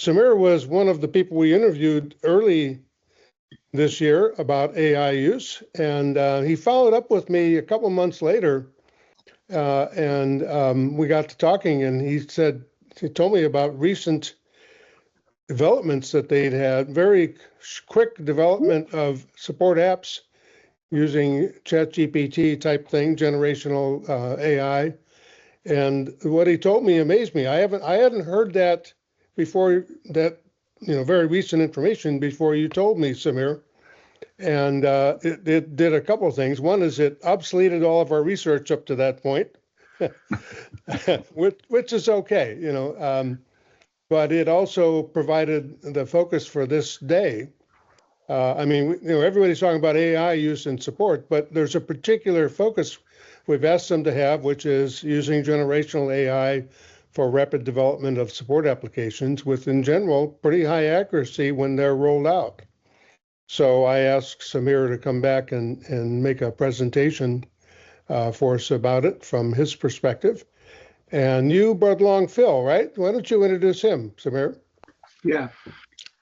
Samir was one of the people we interviewed early this year about AI use, and he followed up with me a couple months later, and we got to talking, and he told me about recent developments that they'd had, very quick development of support apps using ChatGPT type thing, generational AI. And what he told me amazed me. I hadn't heard that before, that very recent information before you told me, Samir. And it did a couple of things. One is it obsoleted all of our research up to that point, which is okay, but it also provided the focus for this day. I mean, everybody's talking about AI use and support, but there's a particular focus we've asked them to have, which is using generational AI for rapid development of support applications with, in general, pretty high accuracy when they're rolled out. So I asked Samir to come back and make a presentation for us about it from his perspective. And you brought along Phil, right? Why don't you introduce him, Samir? Yeah.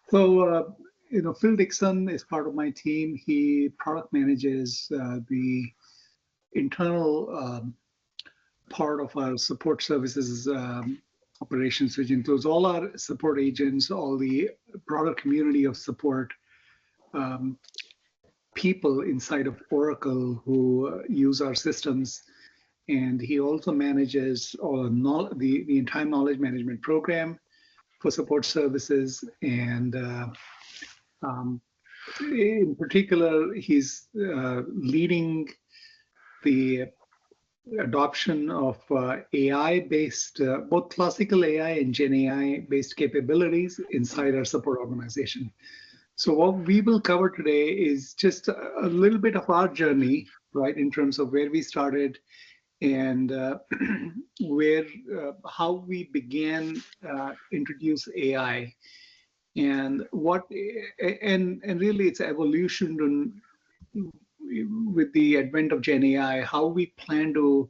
So, Phil Dixon is part of my team. He product manages the internal part of our support services operations, which includes all our support agents, all the broader community of support people inside of Oracle who use our systems. And he also manages the entire knowledge management program for support services. And in particular, he's leading the adoption of AI-based, both classical AI and Gen AI-based capabilities inside our support organization. So what we will cover today is just a little bit of our journey, right, in terms of where we started and how we began introduce AI, and really its evolution with the advent of Gen AI, how we plan to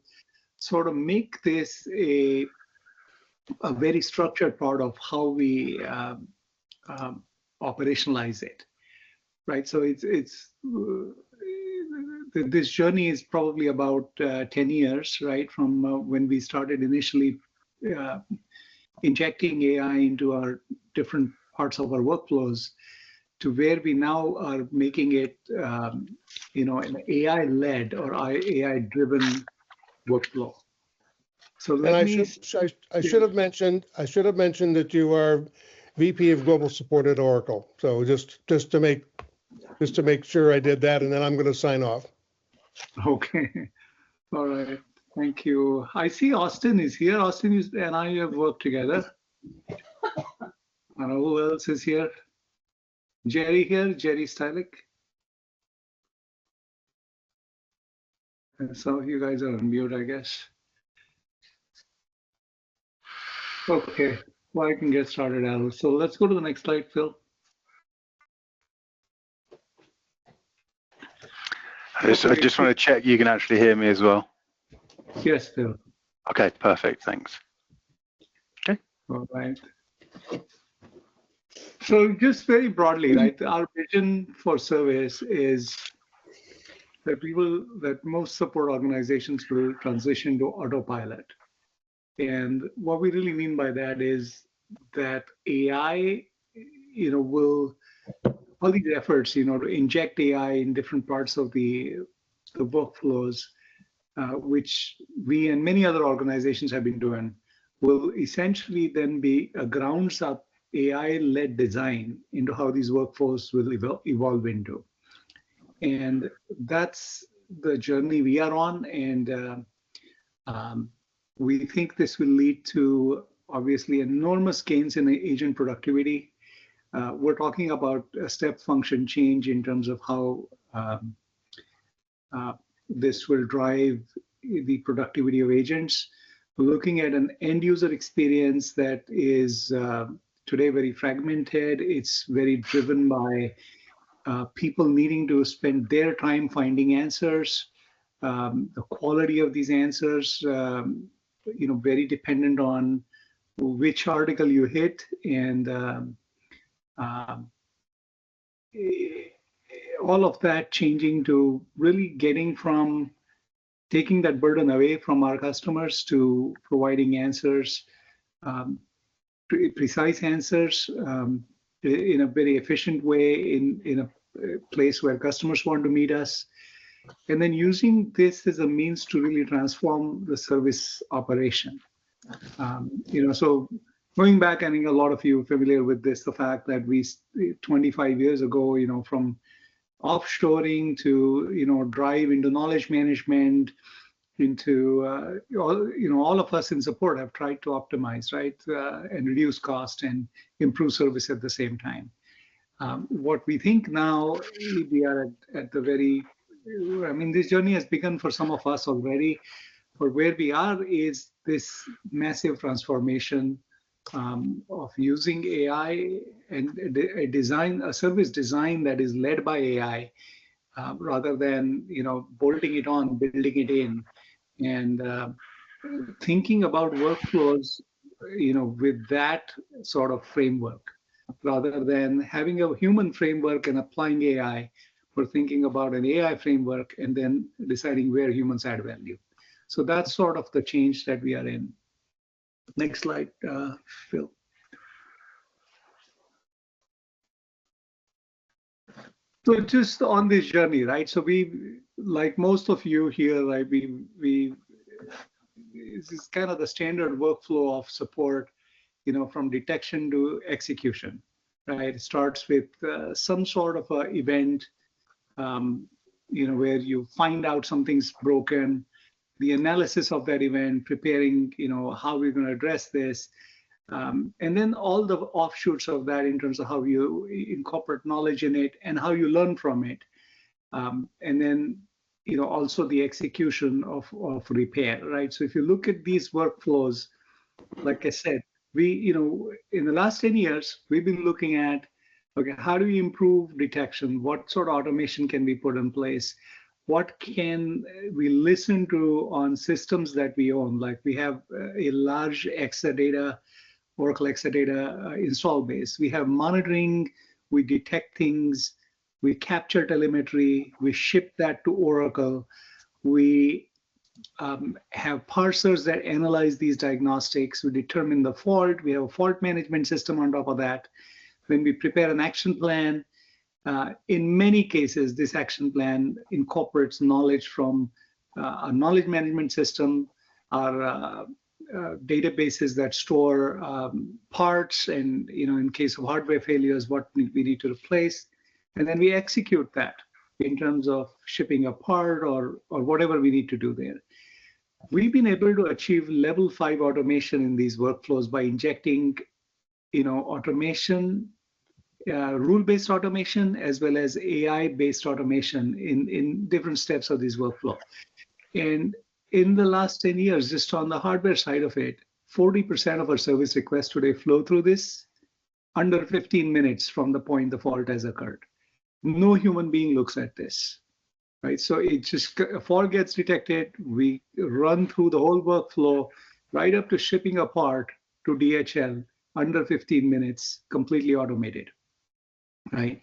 sort of make this a very structured part of how we operationalize it, right? So this journey is probably about 10 years, right, from when we started initially injecting AI into our different parts of our workflows to where we now are making it, an AI-led or AI-driven workflow. So I should have mentioned that you are VP of Global Support at Oracle. So just to make sure I did that, and then I'm going to sign off. Okay. All right. Thank you. I see Austin is here. Austin and I have worked together. I don't know who else is here. Jerry here, Jerry Stylick. And some of you guys are on mute, I guess. Okay, well, I can get started, Al. So let's go to the next slide, Phil. So I just want to check you can actually hear me as well. Yes, Phil. Okay, perfect, thanks. Okay. All right. So just very broadly, right, our vision for service is that most support organizations will transition to autopilot. And what we really mean by that is that AI, will, all these efforts, to inject AI in different parts of the workflows, which we and many other organizations have been doing, will essentially then be a grounds up AI-led design into how these workflows will evolve into. And that's the journey we are on. And we think this will lead to, obviously, enormous gains in agent productivity. We're talking about a step function change in terms of how this will drive the productivity of agents. We're looking at an end user experience that is today very fragmented. It's very driven by people needing to spend their time finding answers. The quality of these answers, very dependent on which article you hit, and all of that changing to really getting from taking that burden away from our customers to providing answers, precise answers in a very efficient way in a place where customers want to meet us. And then using this as a means to really transform the service operation. So going back, I think a lot of you are familiar with this, the fact that we 25 years ago, from offshoring to, drive into knowledge management, into all of us in support have tried to optimize, right, and reduce cost and improve service at the same time. What we think now, we are at the very, this journey has begun for some of us already, but where we are is this massive transformation of using AI and a service design that is led by AI, rather than bolting it on, building it in, and thinking about workflows with that sort of framework, rather than having a human framework and applying AI. We're thinking about an AI framework and then deciding where humans add value. So that's sort of the change that we are in. Next slide, Phil. So just on this journey, right? So we, like most of you here, right, this is kind of the standard workflow of support, from detection to execution, right? It starts with some sort of a event, where you find out something's broken, the analysis of that event, preparing, how we're going to address this, and then all the offshoots of that in terms of how you incorporate knowledge in it and how you learn from it, and then also the execution of repair, right? So if you look at these workflows, like I said, we in the last 10 years we've been looking at, okay, how do we improve detection? What sort of automation can be put in place? What can we listen to on systems that we own? Like we have a large Exadata, Oracle Exadata install base. We have monitoring, we detect things, we capture telemetry, we ship that to Oracle. We have parsers that analyze these diagnostics. We determine the fault. We have a fault management system on top of that. When we prepare an action plan, in many cases, this action plan incorporates knowledge from a knowledge management system, our databases that store parts, and in case of hardware failures, what we need to replace, and then we execute that in terms of shipping a part or whatever we need to do there. We've been able to achieve level 5 automation in these workflows by injecting, automation, rule-based automation, as well as AI-based automation in different steps of this workflow. And in the last 10 years, just on the hardware side of it, 40% of our service requests today flow through this under 15 minutes from the point the fault has occurred. No human being looks at this, right? So it just, a fault gets detected, we run through the whole workflow, right up to shipping a part to DHL under 15 minutes, completely automated, right?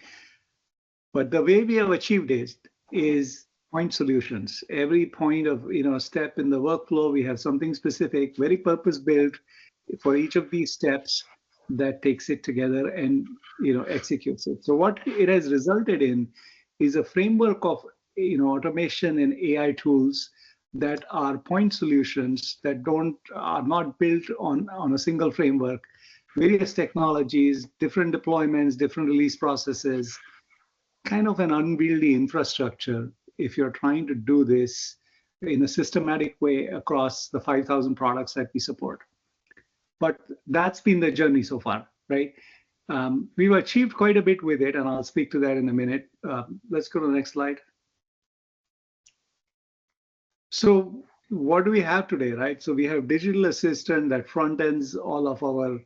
But the way we have achieved it is point solutions. Every point of step in the workflow, we have something specific, very purpose-built for each of these steps that takes it together and executes it. So what it has resulted in is a framework of automation and AI tools that are point solutions that are not built on a single framework, various technologies, different deployments, different release processes, kind of an unwieldy infrastructure if you're trying to do this in a systematic way across the 5,000 products that we support. But that's been the journey so far, right? We've achieved quite a bit with it, and I'll speak to that in a minute. Let's go to the next slide. So what do we have today, right? So we have digital assistant that front ends all of our,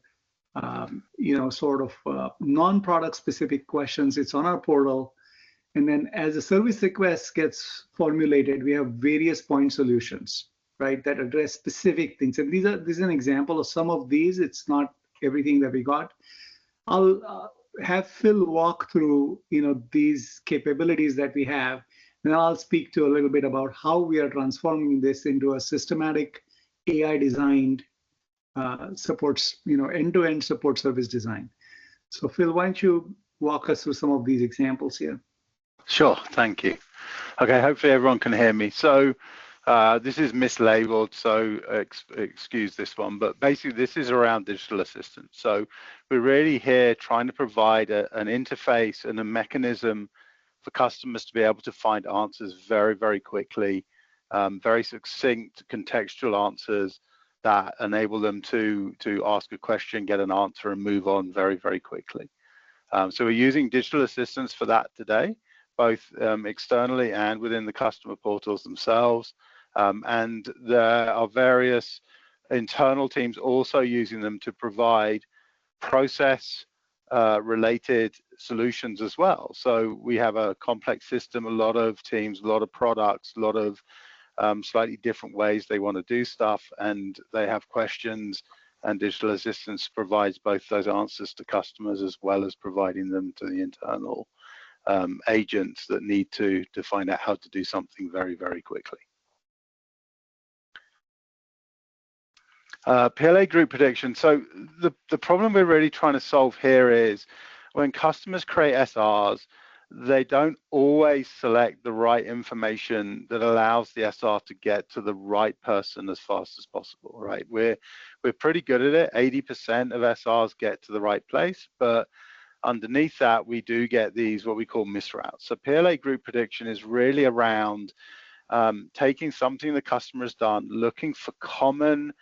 non-product specific questions. It's on our portal. And then as a service request gets formulated, we have various point solutions, right, that address specific things. And this is an example of some of these. It's not everything that we got. I'll have Phil walk through, these capabilities that we have, and I'll speak to a little bit about how we are transforming this into a systematic AI designed supports, end-to-end support service design. So Phil, why don't you walk us through some of these examples here? Sure, thank you. Okay, hopefully everyone can hear me. So this is mislabeled, so excuse this one, but basically this is around digital assistance. So we're really here trying to provide an interface and a mechanism for customers to be able to find answers very, very quickly, very succinct, contextual answers that enable them to ask a question, get an answer, and move on very, very quickly. So we're using digital assistance for that today, both externally and within the customer portals themselves. And there are various internal teams also using them to provide process related solutions as well. So we have a complex system, a lot of teams, a lot of products, a lot of slightly different ways they want to do stuff, and they have questions, and digital assistance provides both those answers to customers as well as providing them to the internal agents that need to find out how to do something very, very quickly. PLA group prediction. So the problem we're really trying to solve here is when customers create SRs, they don't always select the right information that allows the SR to get to the right person as fast as possible, right? We're pretty good at it. 80% of SRs get to the right place, but underneath that, we do get these what we call misroutes. So PLA group prediction is really around taking something the customer has done, looking for common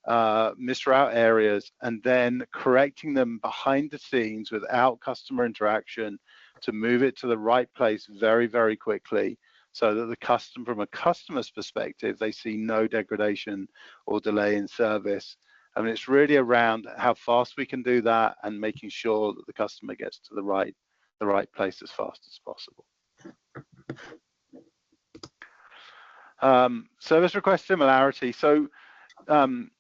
misroute areas, and then correcting them behind the scenes without customer interaction to move it to the right place very, very quickly, so that the customer, from a customer's perspective, they see no degradation or delay in service. I mean, it's really around how fast we can do that and making sure that the customer gets to the right place as fast as possible. Service request similarity. So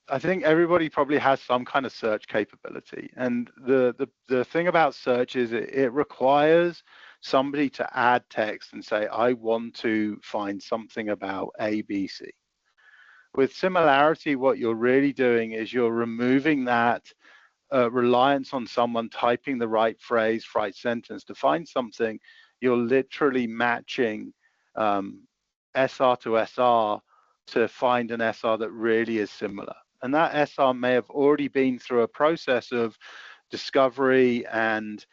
I think everybody probably has some kind of search capability, and the thing about search is it requires somebody to add text and say, I want to find something about A, B, C. With similarity, what you're really doing is you're removing that reliance on someone typing the right phrase, right sentence to find something. You're literally matching SR to SR to find an SR that really is similar. And that SR may have already been through a process of discovery and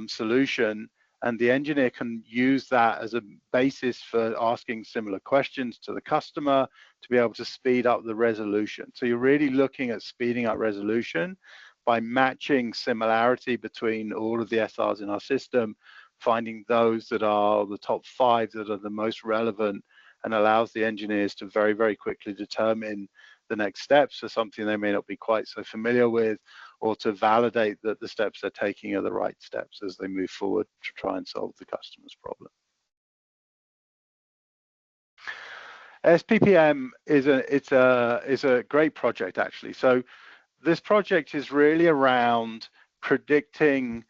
solution, and the engineer can use that as a basis for asking similar questions to the customer to be able to speed up the resolution. So you're really looking at speeding up resolution by matching similarity between all of the SRs in our system, finding those that are the top 5 that are the most relevant, and allows the engineers to very, very quickly determine the next steps for something they may not be quite so familiar with, or to validate that the steps they're taking are the right steps as they move forward to try and solve the customer's problem. SPPM is a great project, actually. So this project is really around predicting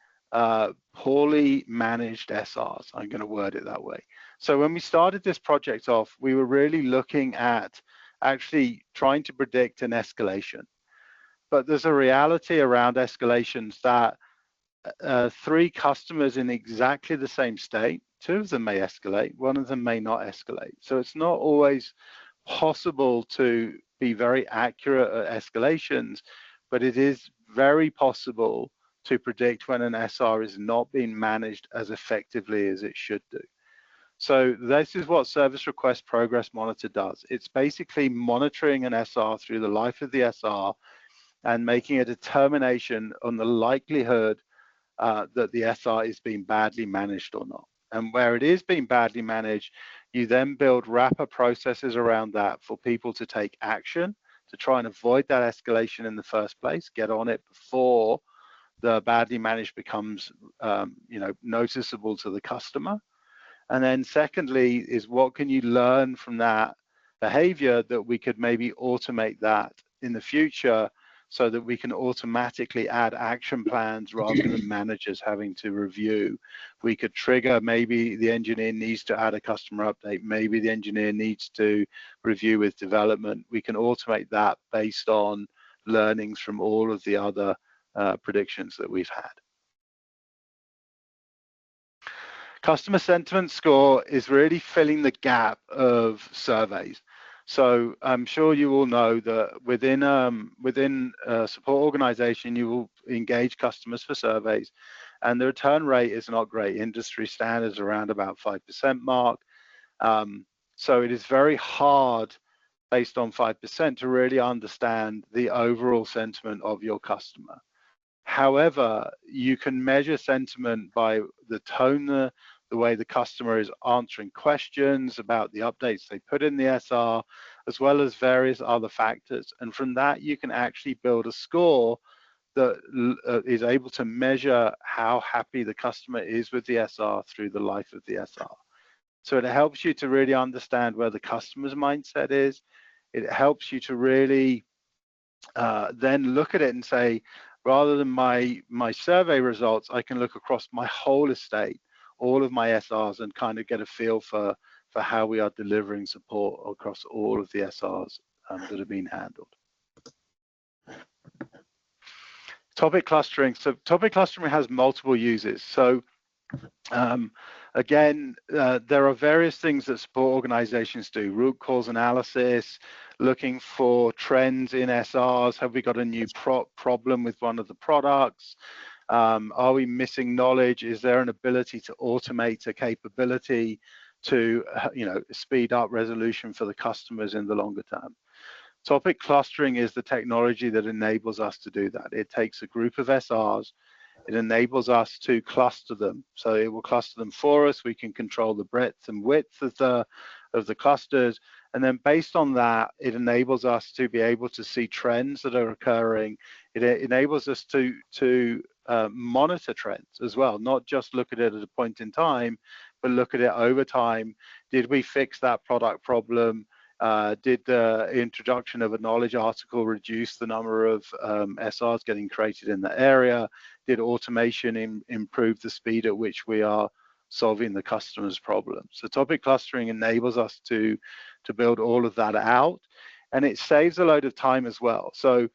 poorly managed SRs. I'm going to word it that way. So when we started this project off, we were really looking at actually trying to predict an escalation. But there's a reality around escalations that 3 customers in exactly the same state, 2 of them may escalate, 1 of them may not escalate. So it's not always possible to be very accurate at escalations, but it is very possible to predict when an SR is not being managed as effectively as it should do. So this is what Service Request Progress Monitor does. It's basically monitoring an SR through the life of the SR and making a determination on the likelihood that the SR is being badly managed or not. And where it is being badly managed, you then build wrapper processes around that for people to take action to try and avoid that escalation in the first place, get on it before the badly managed becomes noticeable to the customer. And then secondly is what can you learn from that behavior, that we could maybe automate that in the future, so that we can automatically add action plans rather than managers having to review. We could trigger, maybe the engineer needs to add a customer update, maybe the engineer needs to review with development. We can automate that based on learnings from all of the other predictions that we've had. Customer sentiment score is really filling the gap of surveys. So I'm sure you all know that within a support organization, you will engage customers for surveys, and the return rate is not great. Industry standards around about 5% mark. So it is very hard, based on 5%, to really understand the overall sentiment of your customer. However, you can measure sentiment by the tone, the way the customer is answering questions about the updates they put in the SR, as well as various other factors. And from that, you can actually build a score that is able to measure how happy the customer is with the SR through the life of the SR. So it helps you to really understand where the customer's mindset is. It helps you to really then look at it and say, rather than my survey results, I can look across my whole estate, all of my SRs, and kind of get a feel for how we are delivering support across all of the SRs that have been handled. Topic clustering. So topic clustering has multiple uses. So again, there are various things that support organizations do: root cause analysis, looking for trends in SRs. Have we got a new problem with one of the products? Are we missing knowledge? Is there an ability to automate a capability to speed up resolution for the customers in the longer term? Topic clustering is the technology that enables us to do that. It takes a group of SRs, it enables us to cluster them. So it will cluster them for us. We can control the breadth and width of the clusters. And then based on that, it enables us to be able to see trends that are occurring. It enables us to monitor trends as well, not just look at it at a point in time, but look at it over time. Did we fix that product problem? Did the introduction of a knowledge article reduce the number of SRs getting created in the area? Did automation improve the speed at which we are solving the customer's problems? So topic clustering enables us to build all of that out, and it saves a load of time as well. So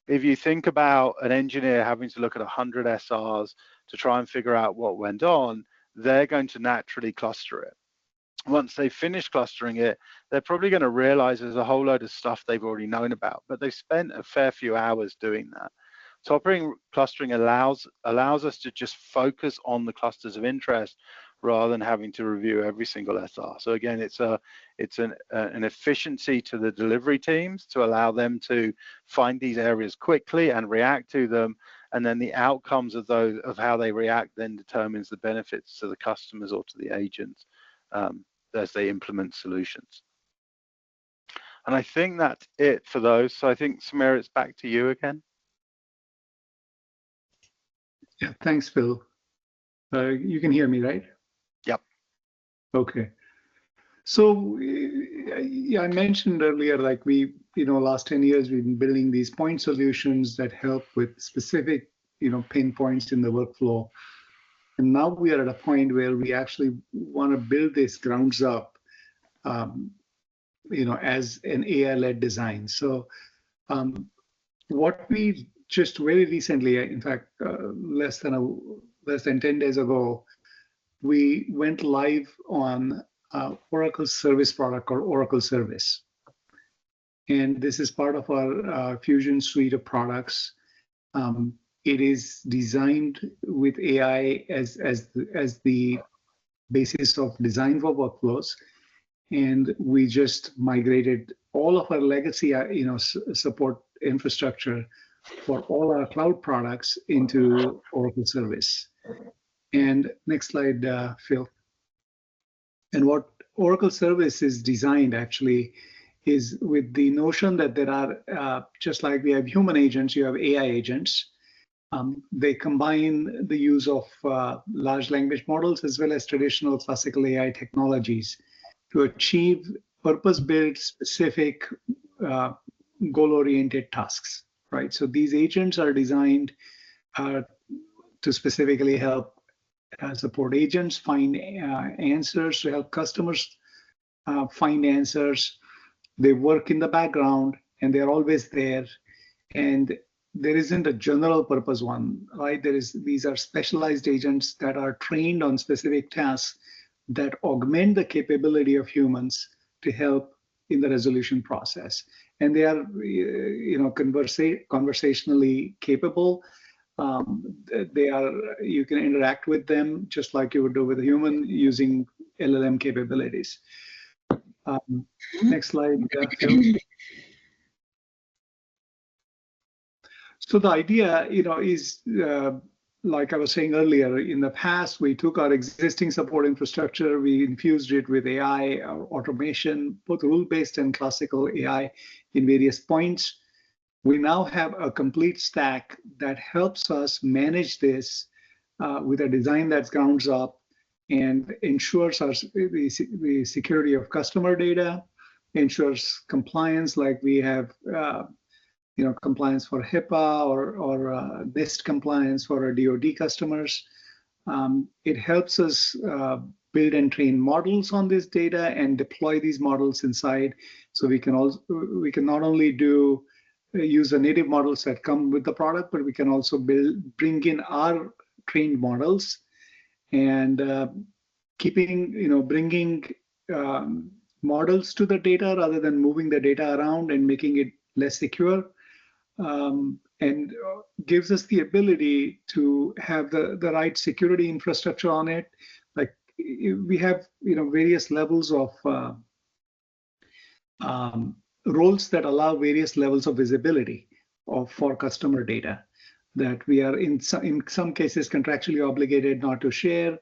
if you think about an engineer having to look at 100 SRs to try and figure out what went on, they're going to naturally cluster it. Once they finish clustering it, they're probably going to realize there's a whole load of stuff they've already known about, but they've spent a fair few hours doing that. Topic clustering allows us to just focus on the clusters of interest rather than having to review every single SR. So again, it's an efficiency to the delivery teams to allow them to find these areas quickly and react to them, and then the outcomes of how they react then determines the benefits to the customers or to the agents as they implement solutions. And I think that's it for those. So I think, Samir, it's back to you again. Yeah, thanks, Phil. You can hear me, right? Yep. Okay. So yeah, I mentioned earlier, like last 10 years, we've been building these point solutions that help with specific, pain points in the workflow. And now we are at a point where we actually want to build this grounds up, as an AI-led design. So what we just very recently, in fact, less than 10 days ago, we went live on Oracle Service product called Oracle Service. And this is part of our Fusion suite of products. It is designed with AI as the basis of design for workflows. And we just migrated all of our legacy, support infrastructure for all our cloud products into Oracle Service. And next slide, Phil. And what Oracle Service is designed actually is with the notion that there are, just like we have human agents, you have AI agents. They combine the use of large language models as well as traditional classical AI technologies to achieve purpose-built, specific, goal-oriented tasks, right? So these agents are designed to specifically help support agents find answers, to help customers find answers. They work in the background and they're always there. And there isn't a general purpose one, right? These are specialized agents that are trained on specific tasks that augment the capability of humans to help in the resolution process. And they are, conversationally capable. You can interact with them just like you would do with a human using LLM capabilities. Next slide, Phil. So the idea, is like I was saying earlier, in the past, we took our existing support infrastructure, we infused it with AI, automation, both rule-based and classical AI in various points. We now have a complete stack that helps us manage this with a design that's grounds up and ensures the security of customer data, ensures compliance, like we have compliance for HIPAA or NIST compliance for our DoD customers. It helps us build and train models on this data and deploy these models inside. So we can not only use the native models that come with the product, but we can also bring in our trained models and bringing models to the data rather than moving the data around and making it less secure. And gives us the ability to have the right security infrastructure on it. Like we have, various levels of roles that allow various levels of visibility for customer data that we are in some cases contractually obligated not to share.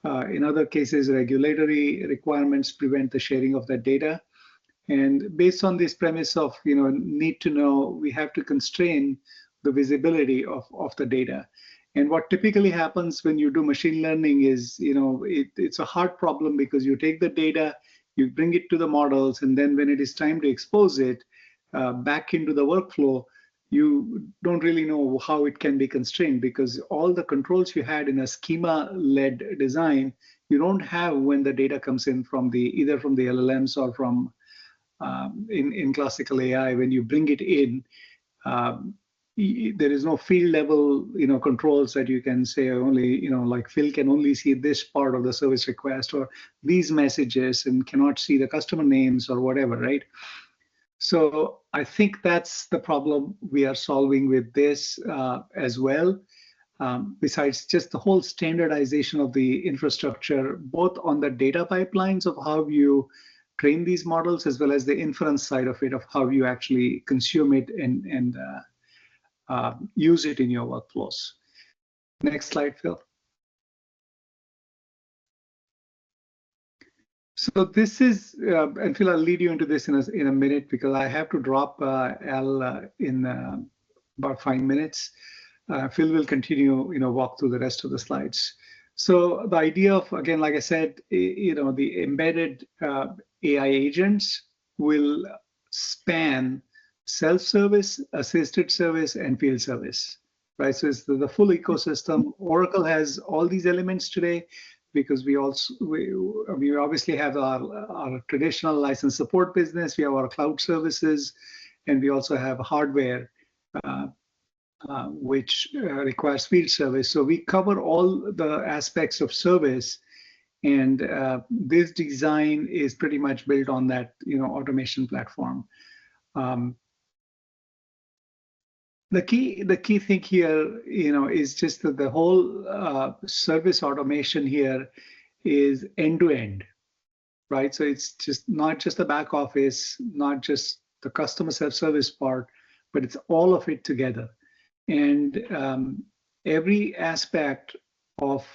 In other cases, regulatory requirements prevent the sharing of that data. And based on this premise of need to know, we have to constrain the visibility of the data. And what typically happens when you do machine learning is, it's a hard problem because you take the data, you bring it to the models, and then when it is time to expose it back into the workflow, you don't really know how it can be constrained because all the controls you had in a schema-led design, you don't have when the data comes in from either from the LLMs or from in classical AI. When you bring it in, there is no field level, controls that you can say only, like Phil can only see this part of the service request or these messages and cannot see the customer names or whatever, right? So I think that's the problem we are solving with this as well. Besides just the whole standardization of the infrastructure, both on the data pipelines of how you train these models, as well as the inference side of it, of how you actually consume it and use it in your workflows. Next slide, Phil. So this is, and Phil, I'll lead you into this in a minute because I have to drop Al in about 5 minutes. Phil will continue, walk through the rest of the slides. So the idea of, again, like I said, the embedded AI agents will span self-service, assisted service, and field service, right? So it's the full ecosystem. Oracle has all these elements today because we obviously have our traditional license support business, we have our cloud services, and we also have hardware, which requires field service. So we cover all the aspects of service. And this design is pretty much built on that, automation platform. The key thing here, is just that the whole service automation here is end to end, right? So it's just not just the back office, not just the customer self-service part, but it's all of it together. And every aspect of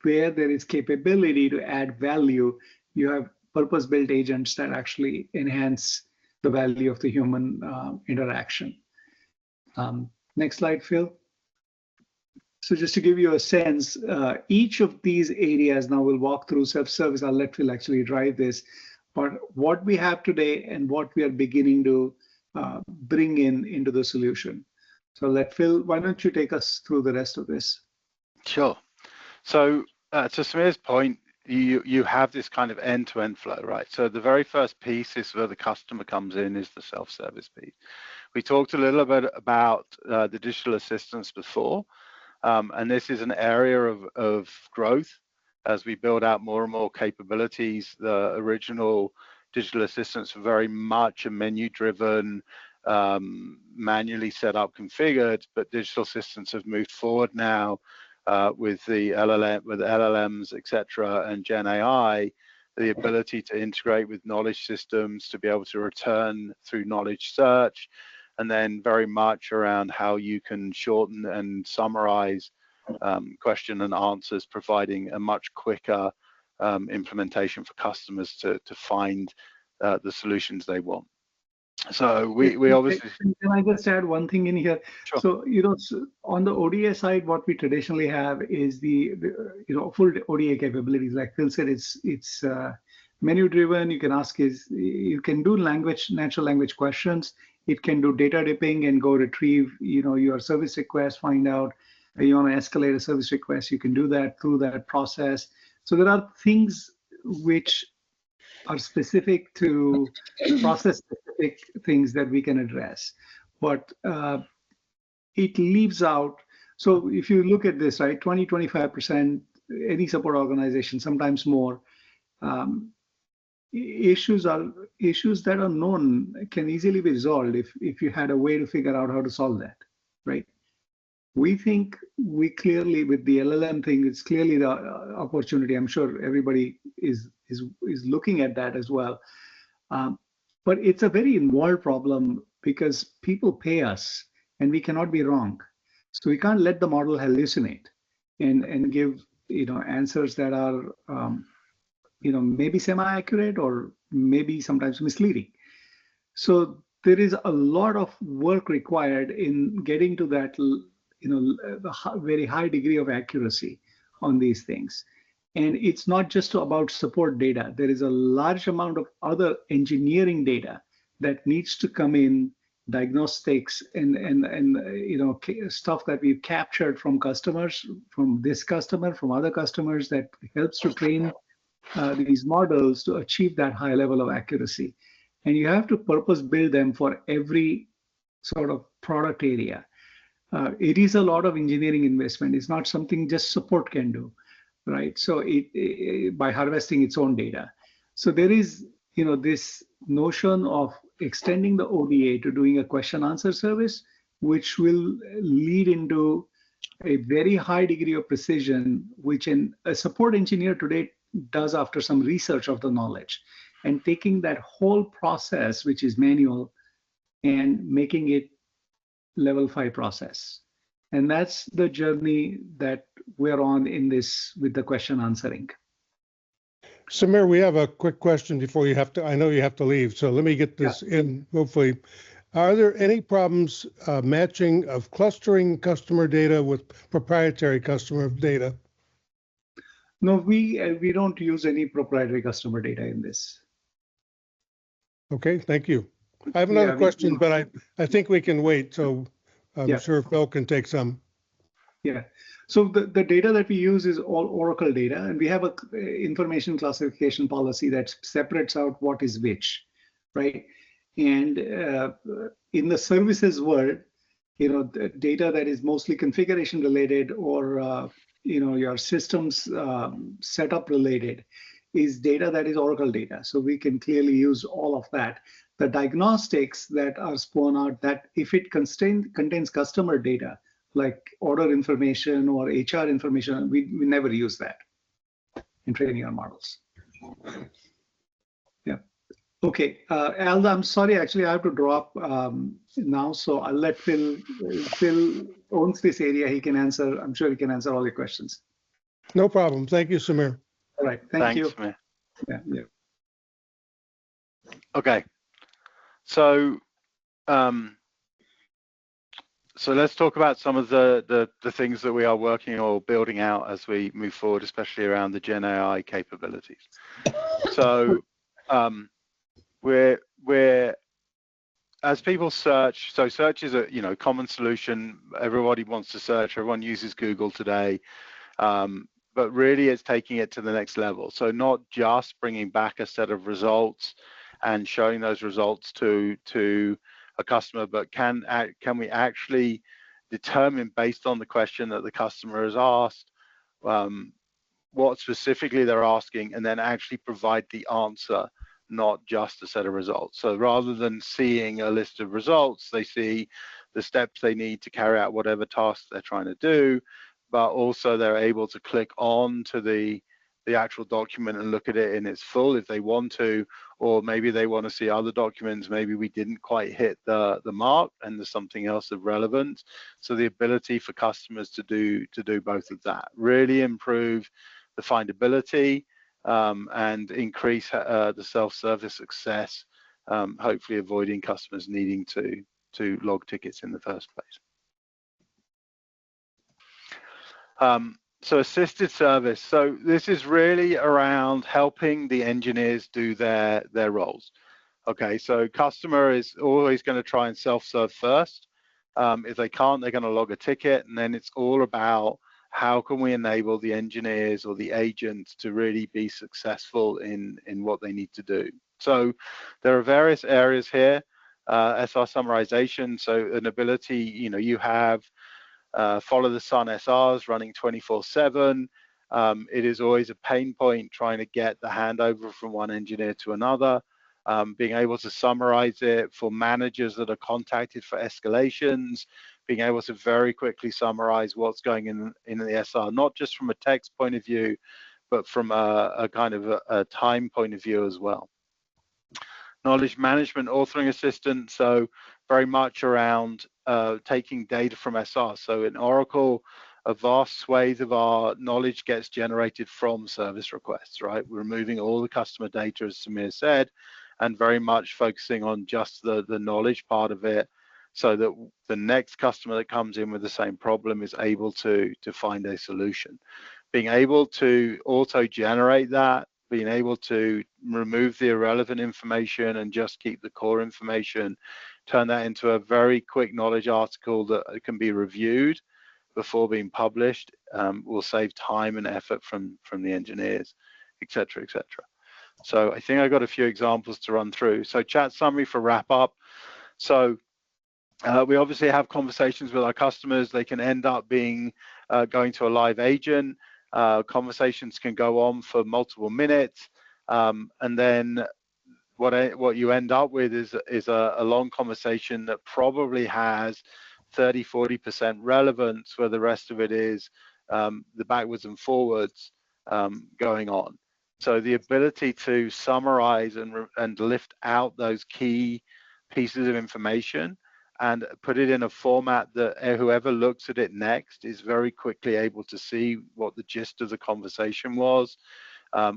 where there is capability to add value, you have purpose-built agents that actually enhance the value of the human interaction. Next slide, Phil. So just to give you a sense, each of these areas, now we'll walk through self-service. I'll let Phil actually drive this. but what we have today and what we are beginning to bring into the solution. So Phil, why don't you take us through the rest of this? Sure. So to Sameer's point, you have this kind of end-to-end flow, right? So the very first piece is where the customer comes in, is the self-service piece. We talked a little bit about the digital assistants before, and this is an area of growth as we build out more and more capabilities. The original digital assistants were very much a menu-driven, manually set up, configured, but digital assistants have moved forward now with the LLMs, etc., and Gen AI, the ability to integrate with knowledge systems, to be able to return through knowledge search, and then very much around how you can shorten and summarize question and answers, providing a much quicker implementation for customers to find the solutions they want. So we obviously. Can I just add one thing in here? Sure. So on the ODA side, what we traditionally have is the full ODA capabilities. Like Phil said, it's menu driven. You can do natural language questions. It can do data dipping and go retrieve your service request, find out you want to escalate a service request. You can do that through that process. So there are things which are specific to process-specific things that we can address, but it leaves out. So if you look at this, right, 20-25%, any support organization, sometimes more, issues that are known can easily be resolved if you had a way to figure out how to solve that, right? We think we clearly, with the LLM thing, it's clearly the opportunity. I'm sure everybody is looking at that as well. But it's a very involved problem because people pay us and we cannot be wrong. So we can't let the model hallucinate and give answers that are maybe semi-accurate or maybe sometimes misleading. So there is a lot of work required in getting to that very high degree of accuracy on these things. And it's not just about support data. There is a large amount of other engineering data that needs to come in, diagnostics and stuff that we've captured from customers, from this customer, from other customers, that helps to train these models to achieve that high level of accuracy. And you have to purpose build them for every sort of product area. It is a lot of engineering investment. It's not something just support can do, right? So by harvesting its own data. So there is, this notion of extending the ODA to doing a question answer service, which will lead into a very high degree of precision, which a support engineer today does after some research of the knowledge, and taking that whole process, which is manual, and making it level 5 process. And that's the journey that we're on in this with the question answering. Sameer, we have a quick question before you have to, I know you have to leave, so let me get this in, hopefully. Are there any problems matching of clustering customer data with proprietary customer data? No, we don't use any proprietary customer data in this. Okay, thank you. I have another question, but I think we can wait, so I'm sure Phil can take some. Yeah, so the data that we use is all Oracle data, and we have a information classification policy that separates out what is which, right? And in the services world, the data that is mostly configuration related or your systems setup related is data that is Oracle data. So we can clearly use all of that. The diagnostics that are spun out, that if it contains customer data, like order information or HR information, we never use that in training our models. Yeah. Okay, Alda, I'm sorry, actually I have to drop now, so I'll let Phil. Phil owns this area. He can answer, I'm sure he can answer all your questions. No problem. Thank you, Sameer. All right, thanks you. Sameer. Yeah. Okay, so so let's talk about some of the things that we are working or building out as we move forward, especially around the Gen AI capabilities. So we're as people search, so search is a common solution. Everybody wants to search. Everyone uses Google today, but really it's taking it to the next level. So not just bringing back a set of results and showing those results to a customer, but can we actually determine based on the question that the customer has asked what specifically they're asking, and then actually provide the answer, not just a set of results. So rather than seeing a list of results, they see the steps they need to carry out whatever task they're trying to do, but also they're able to click on to the actual document and look at it in its full if they want to, or maybe they want to see other documents. Maybe we didn't quite hit the mark and there's something else of relevance. So the ability for customers to do both of that really improve the findability and increase the self-service success, hopefully avoiding customers needing to log tickets in the first place. So assisted service. So this is really around helping the engineers do their roles. Okay, so customer is always going to try and self-serve first. If they can't, they're going to log a ticket, and then it's all about how can we enable the engineers or the agents to really be successful in what they need to do. So there are various areas here. SR summarization, so an ability, you have follow the sun SRs running 24/7. It is always a pain point trying to get the handover from one engineer to another. Being able to summarize it for managers that are contacted for escalations, being able to very quickly summarize what's going in the SR, not just from a text point of view, but from a kind of a time point of view as well. Knowledge management authoring assistant, so very much around taking data from SR. So in Oracle, a vast swathe of our knowledge gets generated from service requests, right? We're removing all the customer data, as Samir said, and very much focusing on just the knowledge part of it, so that the next customer that comes in with the same problem is able to find a solution. Being able to auto-generate that, being able to remove the irrelevant information and just keep the core information, turn that into a very quick knowledge article that can be reviewed before being published, will save time and effort from the engineers, et cetera, et cetera. So I think I got a few examples to run through. So chat summary for wrap up. So we obviously have conversations with our customers. They can end up being going to a live agent. Conversations can go on for multiple minutes, and then what you end up with is a long conversation that probably has 30–40% relevance, where the rest of it is the backwards and forwards going on. So the ability to summarize and lift out those key pieces of information and put it in a format that whoever looks at it next is very quickly able to see what the gist of the conversation was,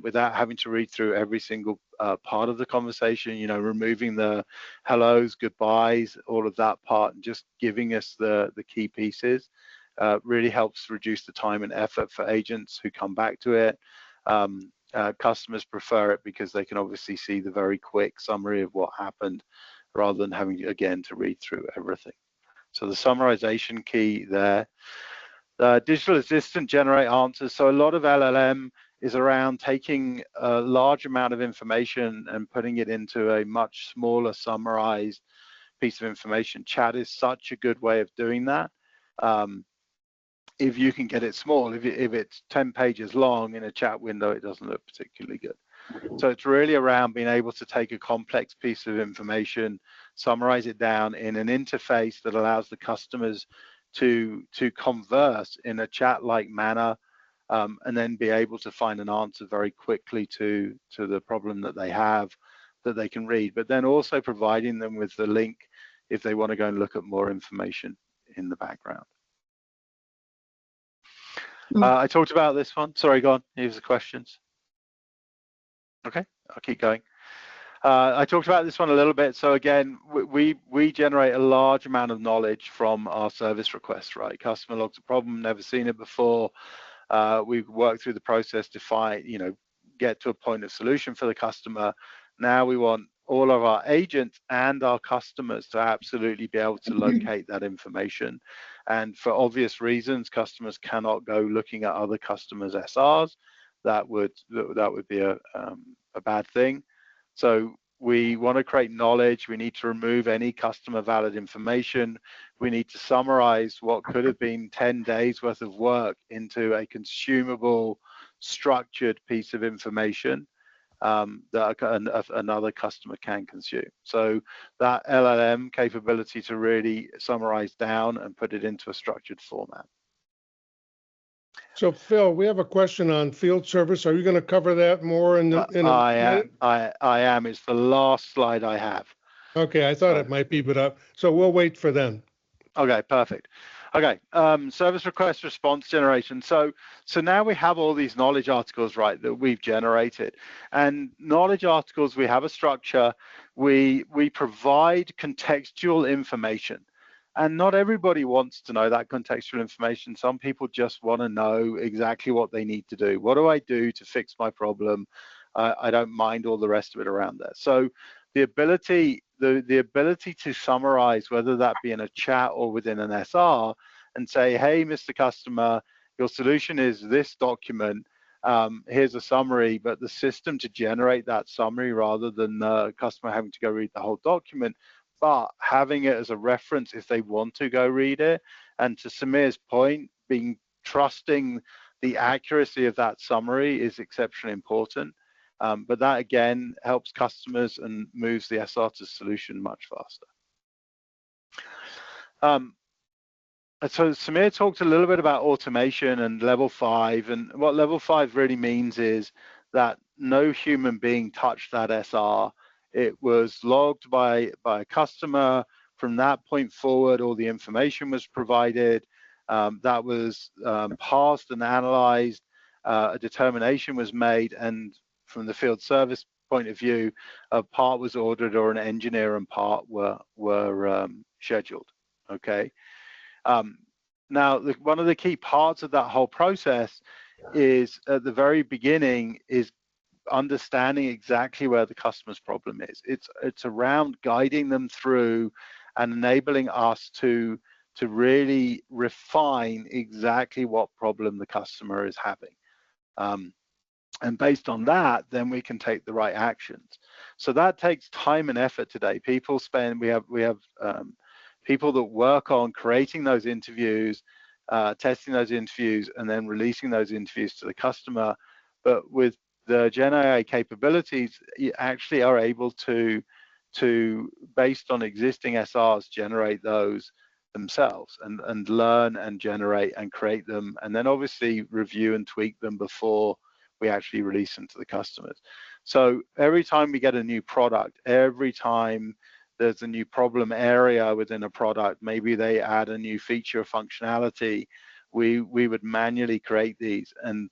without having to read through every single part of the conversation, removing the hellos, goodbyes, all of that part, and just giving us the key pieces. Really helps reduce the time and effort for agents who come back to it. Customers prefer it because they can obviously see the very quick summary of what happened, rather than having, again, to read through everything. So the summarization key there. Digital assistant generate answers. So a lot of LLM is around taking a large amount of information and putting it into a much smaller summarized piece of information. Chat is such a good way of doing that. If you can get it small, if it's 10 pages long in a chat window, it doesn't look particularly good. So it's really around being able to take a complex piece of information, summarize it down in an interface that allows the customers to converse in a chat-like manner, and then be able to find an answer very quickly to the problem that they have, that they can read, but then also providing them with the link if they want to go and look at more information in the background. I talked about this one. Sorry, go on. Here's the questions. Okay, I'll keep going. I talked about this one a little bit. So again, we generate a large amount of knowledge from our service requests, right? Customer logs a problem, never seen it before. We work through the process to find, get to a point of solution for the customer. Now we want all of our agents and our customers to absolutely be able to locate that information. And for obvious reasons, customers cannot go looking at other customers' SRs. That would be a bad thing. So we want to create knowledge. We need to remove any customer valid information. We need to summarize what could have been 10 days worth of work into a consumable, structured piece of information that another customer can consume. So that LLM capability to really summarize down and put it into a structured format. So Phil, we have a question on field service. Are you going to cover that more in a minute? I am. It's the last slide I have. Okay, I thought it might be, but so we'll wait for them. Okay, perfect. Okay, service request response generation. So now we have all these knowledge articles, right, that we've generated. And knowledge articles, we have a structure. We provide contextual information. And not everybody wants to know that contextual information. Some people just want to know exactly what they need to do. What do I do to fix my problem? I don't mind all the rest of it around there. So the ability to summarize, whether that be in a chat or within an SR, and say, hey, Mr. Customer, your solution is this document. Here's a summary, but the system to generate that summary rather than the customer having to go read the whole document, but having it as a reference if they want to go read it. And to Sameer's point, trusting the accuracy of that summary is exceptionally important. But that, again, helps customers and moves the SR to solution much faster. So Sameer talked a little bit about automation and level 5. And what level 5 really means is that no human being touched that SR. It was logged by a customer. From that point forward, all the information was provided. That was parsed and analyzed. A determination was made, and from the field service point of view, a part was ordered or an engineer and part were scheduled. Okay. Now, one of the key parts of that whole process is at the very beginning is understanding exactly where the customer's problem is. It's around guiding them through and enabling us to really refine exactly what problem the customer is having. And based on that, then we can take the right actions. So that takes time and effort today. We have people that work on creating those interviews, testing those interviews, and then releasing those interviews to the customer. But with the Gen AI capabilities, you actually are able to based on existing SRs, generate those themselves and learn and generate and create them, and then obviously review and tweak them before we actually release them to the customers. So every time we get a new product, every time there's a new problem area within a product, maybe they add a new feature or functionality, we would manually create these. And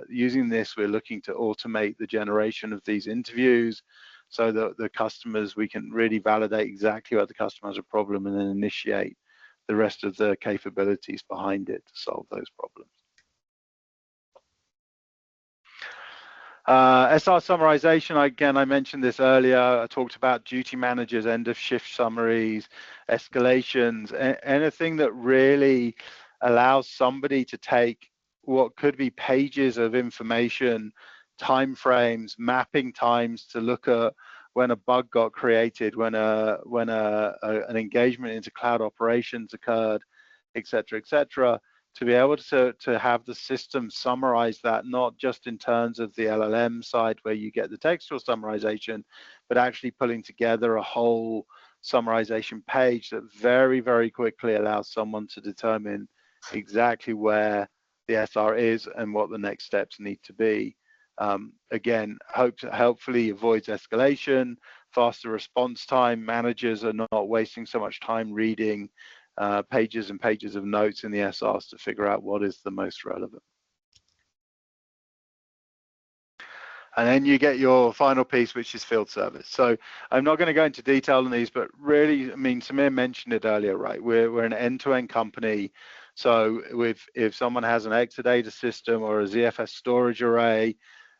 using this, we're looking to automate the generation of these interviews so that the customers, we can really validate exactly where the customer has a problem and then initiate the rest of the capabilities behind it to solve those problems. SR summarization, again, I mentioned this earlier. I talked about duty managers, end of shift summaries, escalations, anything that really allows somebody to take what could be pages of information, timeframes, mapping times to look at when a bug got created, when an engagement into cloud operations occurred, et cetera, to be able to have the system summarize that, not just in terms of the LLM side where you get the textual summarization, but actually pulling together a whole summarization page that very, very quickly allows someone to determine exactly where the SR is and what the next steps need to be. Again, hopefully avoids escalation, faster response time. Managers are not wasting so much time reading pages and pages of notes in the SRs to figure out what is the most relevant. And then you get your final piece, which is field service. So I'm not going to go into detail on these, but really, I mean, Sameer mentioned it earlier, right? We're an end-to-end company. So if someone has an Exadata system or a ZFS storage array,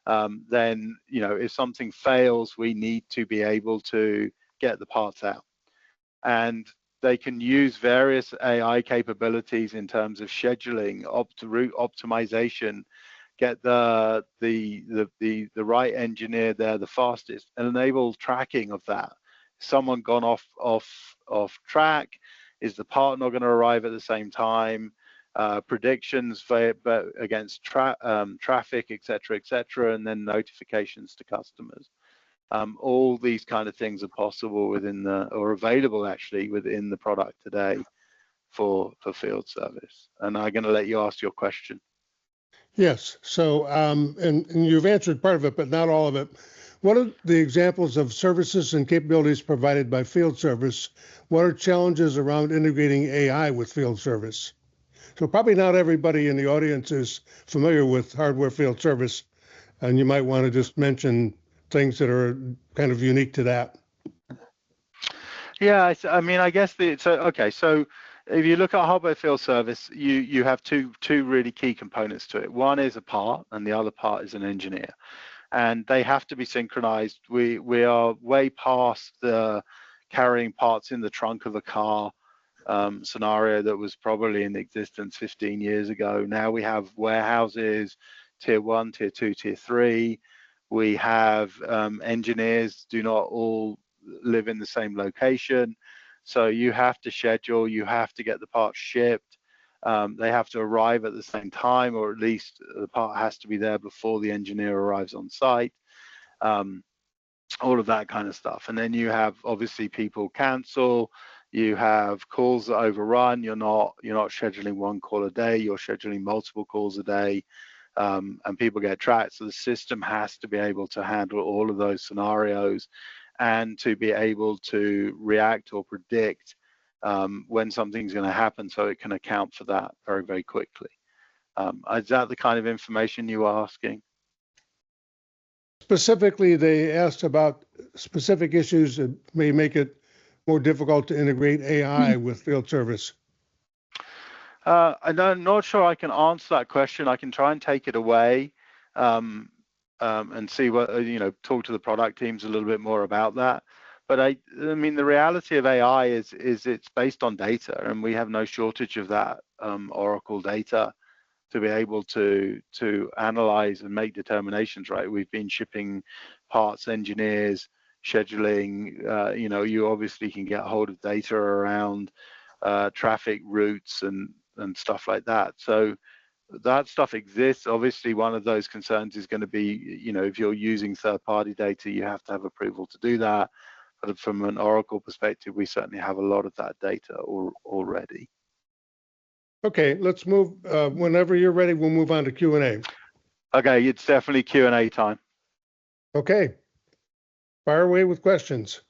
then if something fails, we need to be able to get the parts out. And they can use various AI capabilities in terms of scheduling, route optimization, get the right engineer there the fastest, and enable tracking of that. Someone gone off track? Is the part not going to arrive at the same time? Predictions against traffic, etc., and then notifications to customers. All these kind of things are possible within or available actually within the product today for field service. And I'm going to let you ask your question. Yes. So, and you've answered part of it, but not all of it. What are the examples of services and capabilities provided by field service? What are challenges around integrating AI with field service? So probably not everybody in the audience is familiar with hardware field service, and you might want to just mention things that are kind of unique to that. Yeah, I mean, I guess so if you look at hardware field service, you have two really key components to it. One is a part, and the other part is an engineer, and they have to be synchronized. We are way past the carrying parts in the trunk of a car scenario that was probably in existence 15 years ago. Now we have warehouses, tier 1, tier 2, tier 3. We have engineers do not all live in the same location. So you have to schedule, you have to get the parts shipped. They have to arrive at the same time, or at least the part has to be there before the engineer arrives on site. All of that kind of stuff. And then you have obviously people cancel, you have calls that overrun. You're not scheduling one call a day, you're scheduling multiple calls a day, and people get tracked. So the system has to be able to handle all of those scenarios and to be able to react or predict when something's going to happen, so it can account for that very, very quickly. Is that the kind of information you were asking? Specifically, they asked about specific issues that may make it more difficult to integrate AI with field service. I'm not sure I can answer that question. I can try and take it away and see what, talk to the product teams a little bit more about that. But I mean, the reality of AI is it's based on data, and we have no shortage of that Oracle data to be able to analyze and make determinations, right? We've been shipping parts, engineers, scheduling, you obviously can get hold of data around traffic routes and stuff like that. So that stuff exists. Obviously, one of those concerns is going to be, if you're using third-party data, you have to have approval to do that. But from an Oracle perspective, we certainly have a lot of that data already. Okay, let's move. Whenever you're ready, we'll move on to Q&A. Okay, it's definitely Q&A time. Okay, fire away with questions.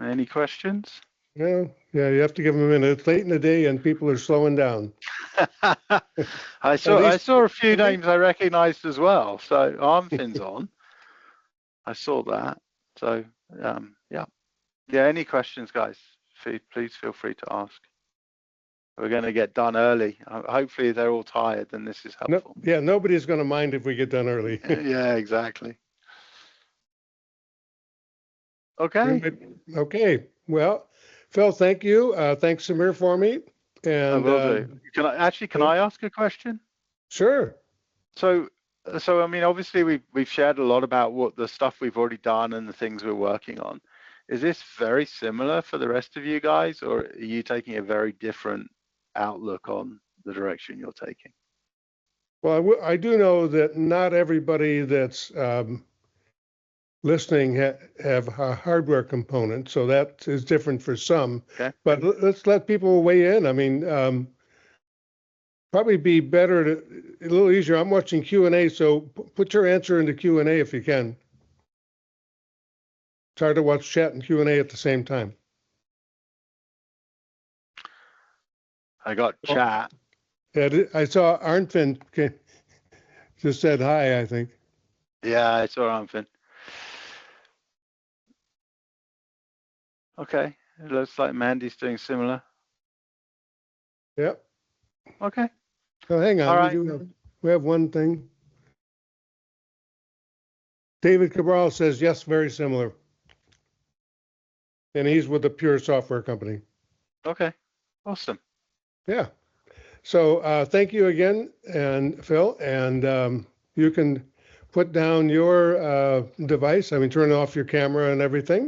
Any questions? Yeah, you have to give them a minute. It's late in the day and people are slowing down. I saw a few names I recognized as well. So Armfin's on. I saw that. So yeah. Any questions, guys? Please feel free to ask. We're going to get done early. Hopefully they're all tired, then this is helpful. Yeah, nobody's going to mind if we get done early. Yeah, exactly. Okay. Okay. Well, Phil, thank you. Thanks, Samir, for me. And I will do. Can I ask a question? Sure. So I mean, obviously we've shared a lot about what the stuff we've already done and the things we're working on. Is this very similar for the rest of you guys, or are you taking a very different outlook on the direction you're taking? Well, I do know that not everybody that's listening have a hardware component, so that is different for some. Okay. But let's let people weigh in. I mean, probably be better a little easier. I'm watching Q&A, so put your answer into Q&A if you can. It's hard to watch chat and Q&A at the same time. I got chat. I saw Arnfinn just said hi, I think. Yeah, I saw Arnfinn. Okay. It looks like Mandy's doing similar. Yep. Okay. Oh, hang on. All right. We have one thing. David Cabral says, yes, very similar. And he's with a pure software company. Okay. Awesome. Yeah. So thank you again, and Phil. And you can put down your device. I mean, turn off your camera and everything.